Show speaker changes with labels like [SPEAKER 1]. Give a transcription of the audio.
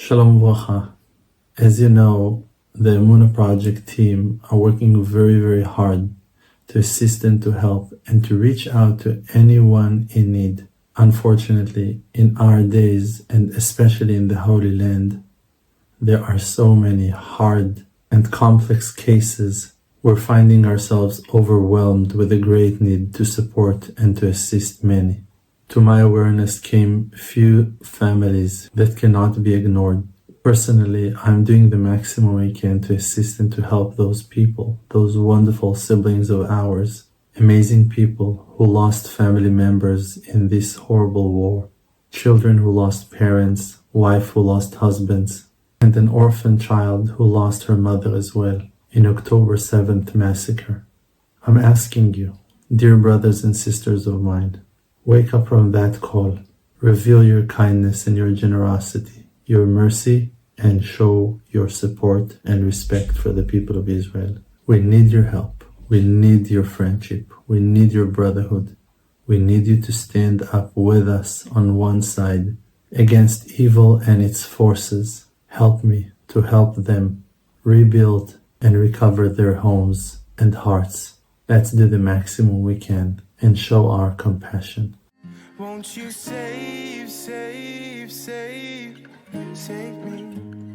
[SPEAKER 1] Shalom Bracha. As you know, the Emunah Project team are working very, very hard to assist and to help and to reach out to anyone in need. Unfortunately, in our days, and especially in the Holy Land, there are so many hard and complex cases. We're finding ourselves overwhelmed with a great need to support and to assist many. To my awareness came few families that cannot be ignored. Personally, I'm doing the maximum I can to assist and to help those people, those wonderful siblings of ours, amazing people who lost family members in this horrible war, children who lost parents, wife who lost husbands, and an orphan child who lost her mother as well in October 7th massacre. I'm asking you, dear brothers and sisters of mine, wake up from that call, reveal your kindness and your generosity, your mercy, and show your support and respect for the people of Israel. We need your help. We need your friendship. We need your brotherhood. We need you to stand up with us on one side against evil and its forces. Help me to help them rebuild and recover their homes and hearts. Let's do the maximum we can and show our compassion.
[SPEAKER 2] Won't you save me?